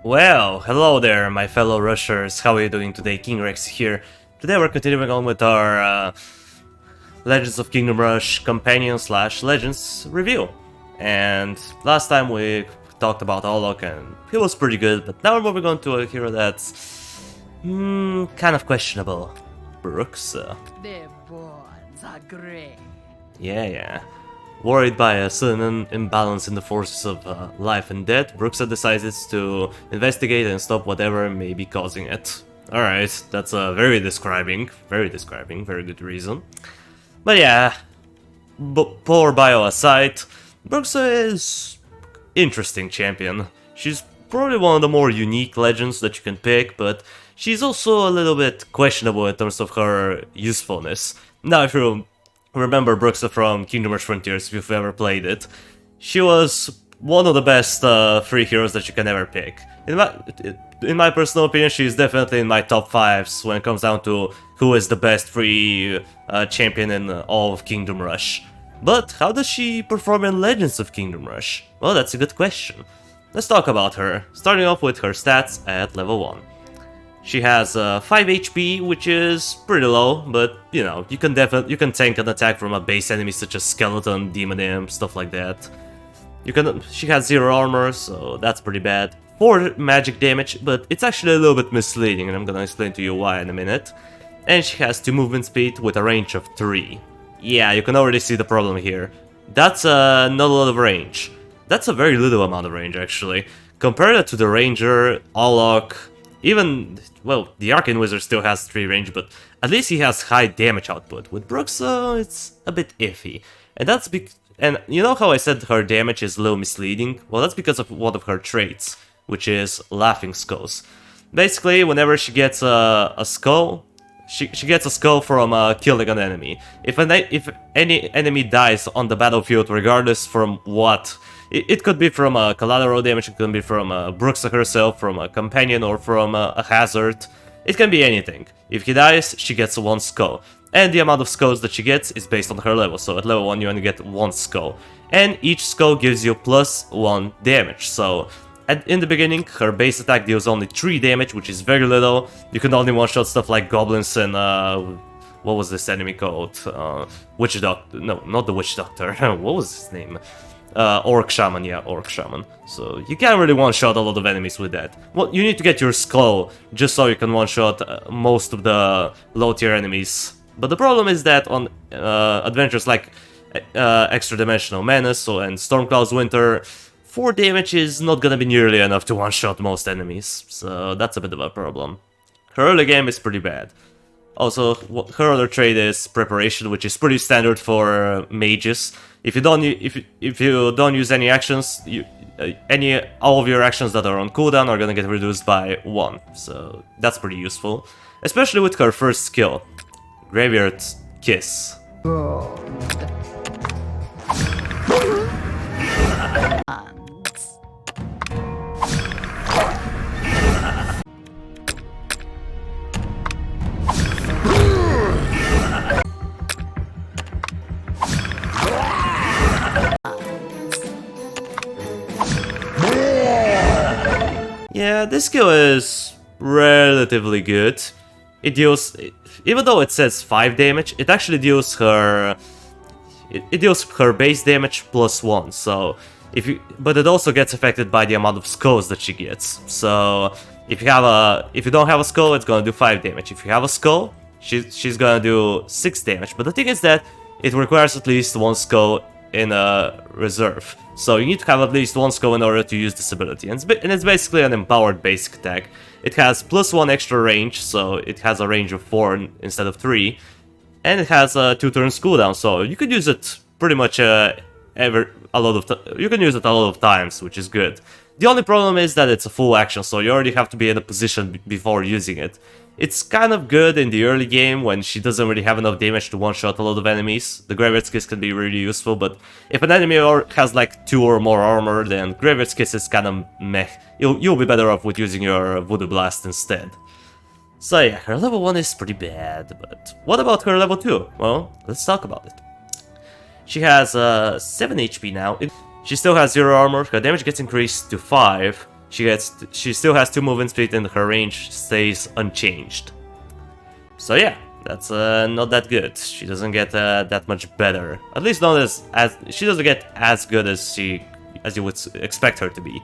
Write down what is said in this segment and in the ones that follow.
Well, hello there, my fellow rushers. How are you doing today? King Rex here. Today we're continuing on with our Legends of Kingdom Rush Companion / Legends review. And last time we talked about Olok and he was pretty good, but now we're moving on to a hero that's kind of questionable. Bruxa. Their bonds are great. Yeah. Worried by a sudden imbalance in the forces of life and death, Bruxa decides to investigate and stop whatever may be causing it. Alright, that's very describing, very good reason. But yeah, poor bio aside, Bruxa is interesting champion. She's probably one of the more unique legends that you can pick, but she's also a little bit questionable in terms of her usefulness. Now, if you remember Bruxa from Kingdom Rush Frontiers, if you've ever played it, she was one of the best free heroes that you can ever pick. In my personal opinion, she's definitely in my top 5s when it comes down to who is the best free champion in all of Kingdom Rush. But how does she perform in Legends of Kingdom Rush? Well, that's a good question. Let's talk about her, starting off with her stats at level 1. She has 5 HP, which is pretty low, but you know, you can tank an attack from a base enemy such as Skeleton, Demon Imp, stuff like that. She has 0 armor, so that's pretty bad. 4 magic damage, but it's actually a little bit misleading, and I'm gonna explain to you why in a minute. And she has 2 movement speed with a range of 3. Yeah, you can already see the problem here. That's not a lot of range. That's a very little amount of range, actually. Compare that to the Ranger, Olok, even, well, the Arcane Wizard still has 3 range, but at least he has high damage output. With Bruxa, it's a bit iffy. And you know how I said her damage is a little misleading? Well, that's because of one of her traits, which is Laughing Skulls. Basically, whenever she gets a skull, she gets a skull from killing an enemy. If any enemy dies on the battlefield, regardless from what, it could be from a collateral damage, it could be from Bruxa herself, from a companion, or from a hazard. It can be anything. If he dies, she gets 1 skull. And the amount of skulls that she gets is based on her level, so at level 1 you only get 1 skull. And each skull gives you +1 damage, so in the beginning, her base attack deals only 3 damage, which is very little. You can only one-shot stuff like goblins and, what was this enemy called? Witch Doctor. No, not the Witch Doctor. What was his name? Orc Shaman, yeah, Orc Shaman. So you can't really one-shot a lot of enemies with that. Well, you need to get your skull, just so you can one-shot most of the low-tier enemies. But the problem is that on adventures like Extra Dimensional Menace and Stormcloud's Winter, 4 damage is not gonna be nearly enough to one-shot most enemies, so that's a bit of a problem. Her early game is pretty bad. Also, her other trait is Preparation, which is pretty standard for mages. If you don't use any actions, all of your actions that are on cooldown are gonna get reduced by 1, so that's pretty useful. Especially with her first skill, Graveyard Kiss. Yeah, this skill is relatively good. It deals, even though it says 5 damage, it actually deals her. It deals her base damage +1. So but it also gets affected by the amount of skulls that she gets. So if you don't have a skull, it's gonna do 5 damage. If you have a skull, she's gonna do 6 damage. But the thing is that it requires at least 1 skull in a reserve. So you need to have at least 1 skull in order to use this ability. And it's basically an empowered basic attack. It has +1 extra range, so it has a range of 4 instead of 3. And it has a 2 turns cooldown, so you could use it pretty much you can use it a lot of times, which is good. The only problem is that it's a full action, so you already have to be in a position before using it. It's kind of good in the early game when she doesn't really have enough damage to one-shot a lot of enemies. The Graveyard Kiss can be really useful, but if an enemy has like 2 or more armor, then Graveyard Kiss is kind of meh. You'll be better off with using your Voodoo Blast instead. So yeah, her level 1 is pretty bad, but what about her level 2? Well, let's talk about it. She has 7 HP now. She still has 0 armor, her damage gets increased to 5, She still has 2 movement speed and her range stays unchanged. So yeah, that's not that good. She doesn't get that much better. At least not as she doesn't get as good as you would expect her to be.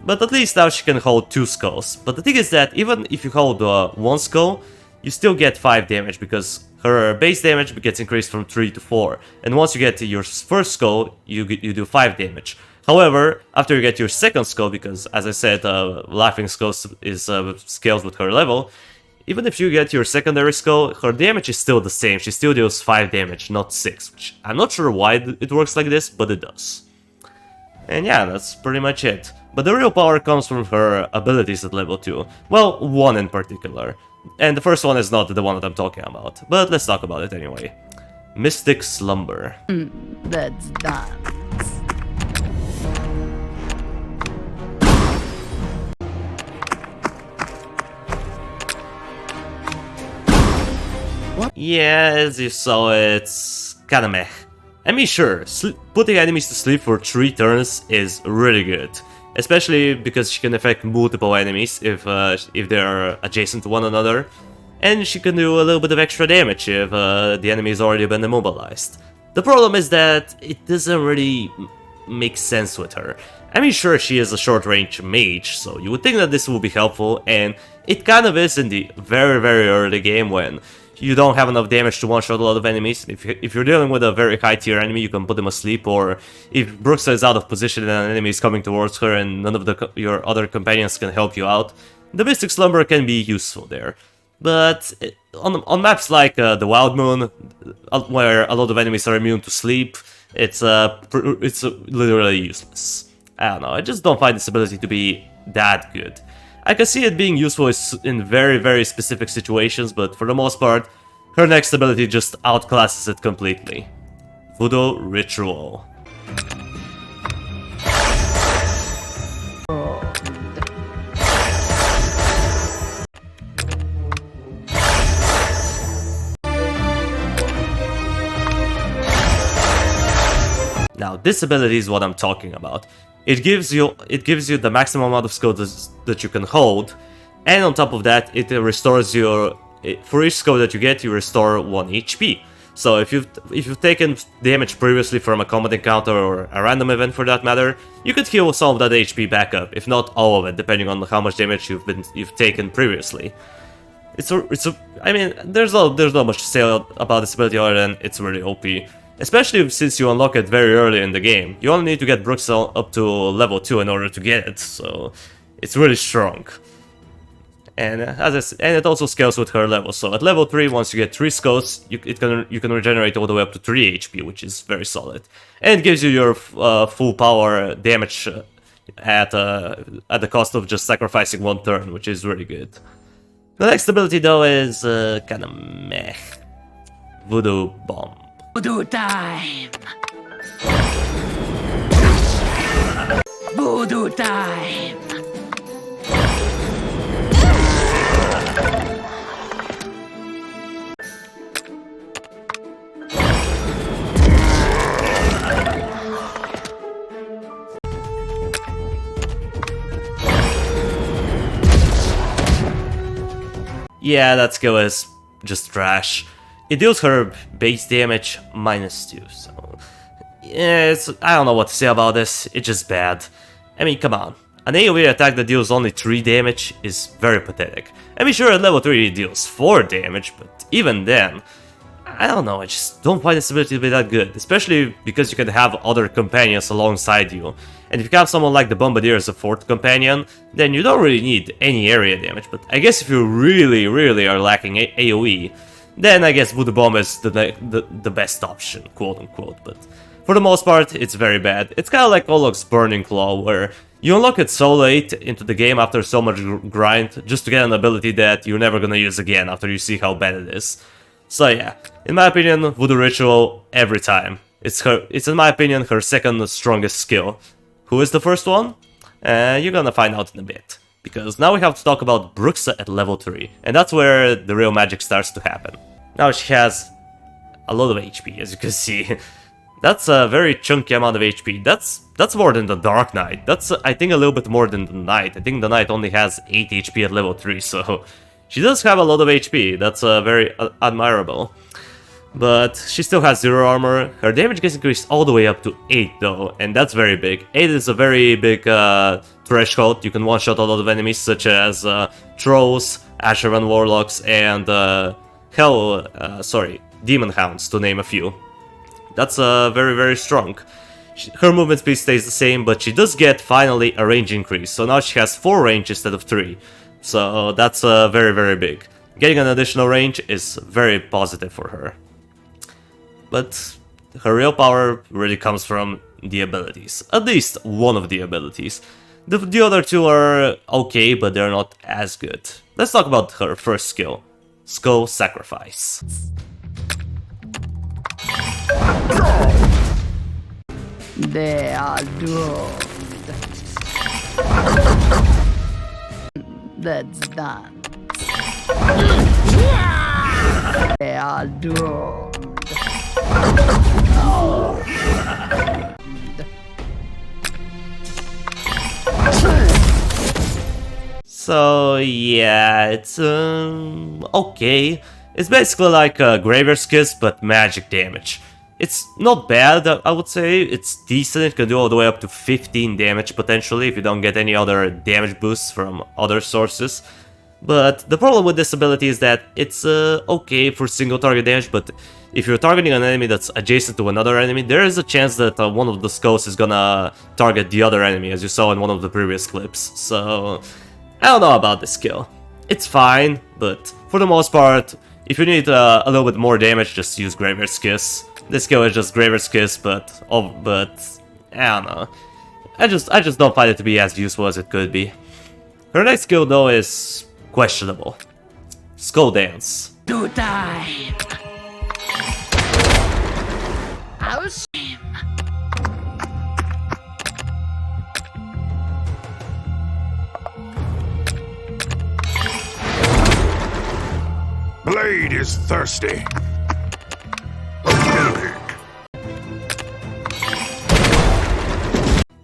But at least now she can hold 2 skulls. But the thing is that even if you hold 1 skull, you still get 5 damage because her base damage gets increased from 3 to 4. And once you get to your first skull, you do 5 damage. However, after you get your second skull, because as I said, laughing skulls is scales with her level, even if you get your secondary skull, her damage is still the same. She still deals 5 damage, not 6, which I'm not sure why it works like this, but it does. And yeah, that's pretty much it. But the real power comes from her abilities at level 2. Well, one in particular. And the first one is not the one that I'm talking about, but let's talk about it anyway. Mystic Slumber. Let's dance. Yeah, as you saw, it's kinda meh. I mean, sure, putting enemies to sleep for 3 turns is really good. Especially because she can affect multiple enemies if they are adjacent to one another. And she can do a little bit of extra damage if the enemy has already been immobilized. The problem is that it doesn't really make sense with her. I mean, sure, she is a short-range mage, so you would think that this will be helpful, and it kind of is in the very, very early game when you don't have enough damage to one-shot a lot of enemies. If you're dealing with a very high-tier enemy, you can put them asleep, or if Bruxa is out of position and an enemy is coming towards her and none of your other companions can help you out, the Mystic Slumber can be useful there. But on maps like the Wild Moon, where a lot of enemies are immune to sleep, it's literally useless. I don't know, I just don't find this ability to be that good. I can see it being useful in very, very specific situations, but for the most part, her next ability just outclasses it completely. Voodoo Ritual. Now, this ability is what I'm talking about. It gives you the maximum amount of skulls that you can hold, and on top of that, it restores for each skull that you get, you restore 1 HP. So if you've taken damage previously from a combat encounter or a random event for that matter, you could heal some of that HP back up, if not all of it, depending on how much damage you've taken previously. I mean, there's not much to say about this ability other than it's really OP. Especially since you unlock it very early in the game. You only need to get Bruxa up to level 2 in order to get it, so it's really strong. And it also scales with her level. So at level 3, once you get 3 skulls, you can regenerate all the way up to 3 HP, which is very solid. And it gives you your full power damage at the cost of just sacrificing 1 turn, which is really good. The next ability though is kinda meh. Voodoo Bomb. Voodoo time! Voodoo time! Yeah, that skill is just trash. It deals her base damage -2, so yeah, I don't know what to say about this, it's just bad. I mean, come on. An AoE attack that deals only 3 damage is very pathetic. I mean, sure, at level 3 it deals 4 damage, but even then, I don't know, I just don't find this ability to be that good, especially because you can have other companions alongside you. And if you have someone like the Bombardier as a 4th companion, then you don't really need any area damage, but I guess if you really, really are lacking AoE, then I guess Voodoo Bomb is the best option, quote-unquote, but for the most part, it's very bad. It's kind of like Olog's Burning Claw, where you unlock it so late into the game after so much grind, just to get an ability that you're never gonna use again after you see how bad it is. So yeah, in my opinion, Voodoo Ritual, every time. It's in my opinion, her second strongest skill. Who is the first one? You're gonna find out in a bit. Because now we have to talk about Bruxa at level 3, and that's where the real magic starts to happen. Now she has a lot of HP, as you can see. That's a very chunky amount of HP. That's more than the Dark Knight. That's, I think, a little bit more than the Knight. I think the Knight only has 8 HP at level 3, so she does have a lot of HP. That's very admirable. But she still has 0 armor. Her damage gets increased all the way up to 8 though, and that's very big. 8 is a very big threshold. You can one-shot a lot of enemies such as Trolls, Asheran Warlocks, and Demon Hounds, to name a few. That's very, very strong. Her movement speed stays the same, but she does get, finally, a range increase. So now she has 4 range instead of 3. So that's very, very big. Getting an additional range is very positive for her. But her real power really comes from the abilities. At least one of the abilities. The other two are okay, but they're not as good. Let's talk about her first skill. Skull Sacrifice. They are doomed. That's done. They are doomed. So yeah, it's okay. It's basically like a Graveyard's Kiss, but magic damage. It's not bad, I would say. It's decent. It can do all the way up to 15 damage potentially if you don't get any other damage boosts from other sources. But the problem with this ability is that it's okay for single target damage, but if you're targeting an enemy that's adjacent to another enemy, there is a chance that one of the skulls is gonna target the other enemy, as you saw in one of the previous clips. So I don't know about this skill. It's fine, but for the most part, if you need a little bit more damage, just use Graveyard's Kiss. This skill is just Graveyard's Kiss, but I don't know. I just don't find it to be as useful as it could be. Her next skill though is questionable. Skull Dance. Do time. I'll shame. Blade is thirsty.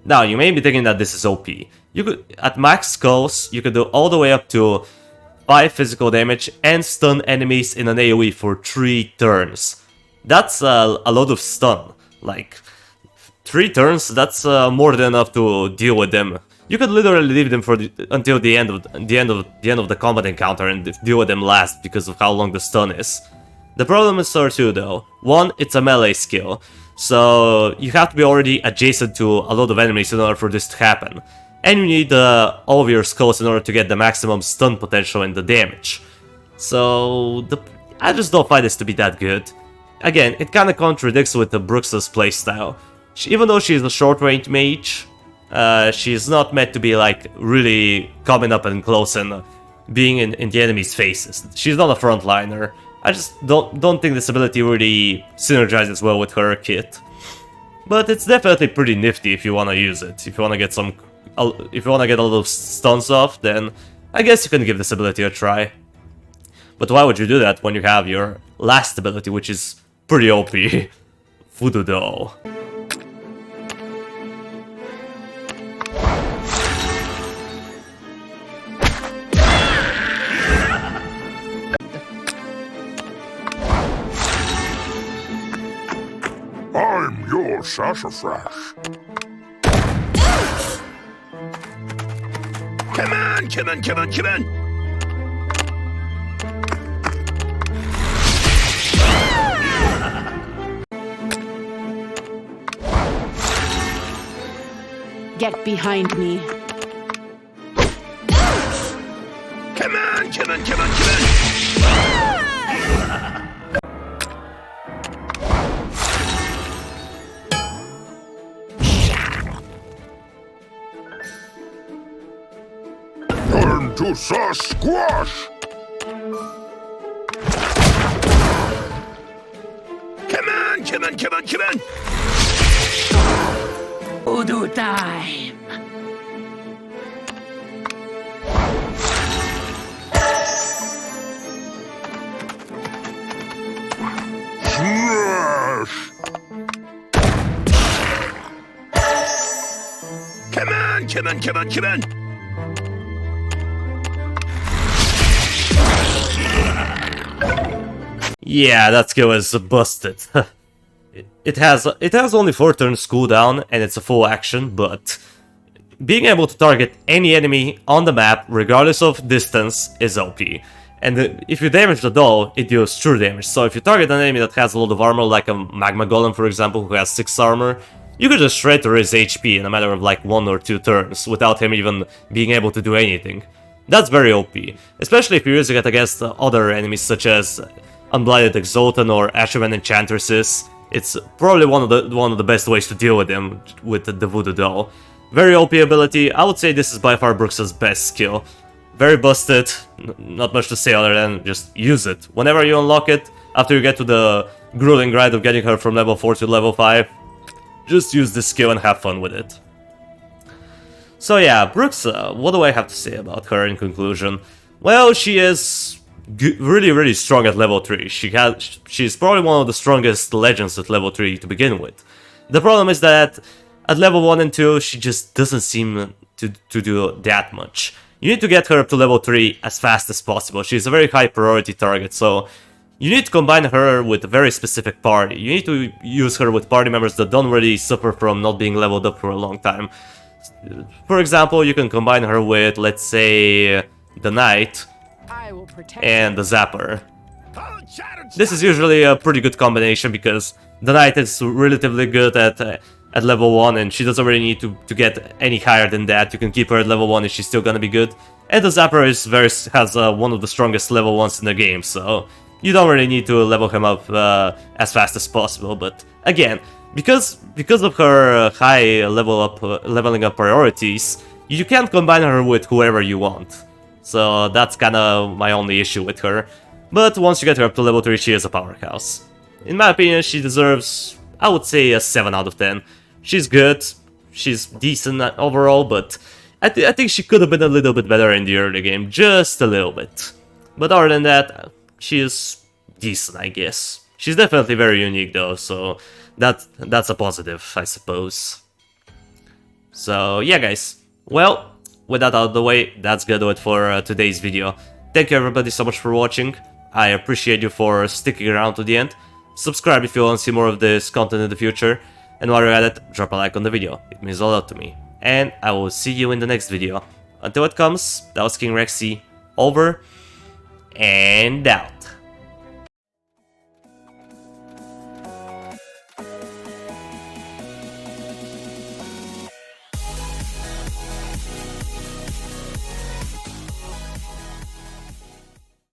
Now, you may be thinking that this is OP. You could, at max skulls, you could do all the way up to 5 physical damage and stun enemies in an AoE for 3 turns. That's a lot of stun. Like, 3 turns, that's more than enough to deal with them. You could literally leave them for until the end of the combat encounter and deal with them last because of how long the stun is. The problem is there too though. One, it's a melee skill, so you have to be already adjacent to a lot of enemies in order for this to happen. And you need all of your skulls in order to get the maximum stun potential and the damage. So I just don't find this to be that good. Again, it kinda contradicts with the Bruxa's playstyle. Even though she's a short-range mage, she's not meant to be like really coming up and close and being in the enemy's faces. She's not a frontliner. I just don't think this ability really synergizes well with her kit. But it's definitely pretty nifty if you wanna use it. If you wanna get a lot of stuns off, then I guess you can give this ability a try. But why would you do that when you have your last ability, which is pretty OP? Voodoo Doll. I'm your sassafras. Come on, come on, come on, come on! Get behind me. Come on, come on, come on, come on! Turn to Sasquatch! Come on, come on, come on, come on! Voodoo time. Smash! come on, come on, come on! Yeah, that skill is busted. It has only 4 turns cooldown and it's a full action, but being able to target any enemy on the map, regardless of distance, is OP. And if you damage the doll, it deals true damage. So if you target an enemy that has a lot of armor, like a Magma Golem for example, who has 6 armor, you could just shred through his HP in a matter of like 1 or 2 turns, without him even being able to do anything. That's very OP, especially if you're using it against other enemies such as Unblinded Exultant or Asherman Enchantresses. It's probably one of the best ways to deal with them with the Voodoo Doll. Very OP ability. I would say this is by far Bruxa's best skill. Very busted, not much to say other than just use it. Whenever you unlock it, after you get to the grueling grind of getting her from level 4 to level 5, just use this skill and have fun with it. So yeah, Bruxa, what do I have to say about her in conclusion? Well, she is really strong at level 3. She's probably one of the strongest legends at level 3 to begin with. The problem is that at level 1 and 2, she just doesn't seem to do that much. You need to get her up to level 3 as fast as possible. She's a very high priority target, so you need to combine her with a very specific party. You need to use her with party members that don't really suffer from not being leveled up for a long time. For example, you can combine her with, let's say, the Knight and the Zapper. This is usually a pretty good combination because the Knight is relatively good at level 1 and she doesn't really need to get any higher than that. You can keep her at level 1 and she's still gonna be good. And the Zapper has one of the strongest level 1s in the game, so you don't really need to level him up as fast as possible. But again, because of her high leveling up priorities, you can't combine her with whoever you want. So that's kinda my only issue with her. But once you get her up to level 3, she is a powerhouse. In my opinion, she deserves, I would say, a 7 out of 10. She's good, she's decent overall, but I think she could have been a little bit better in the early game, just a little bit. But other than that, she is decent, I guess. She's definitely very unique though, so that's a positive, I suppose. So yeah guys, well, with that out of the way, that's gonna do it for today's video. Thank you everybody so much for watching. I appreciate you for sticking around to the end. Subscribe if you want to see more of this content in the future. And while you're at it, drop a like on the video. It means a lot to me. And I will see you in the next video. Until it comes, that was King Rexy. Over and out.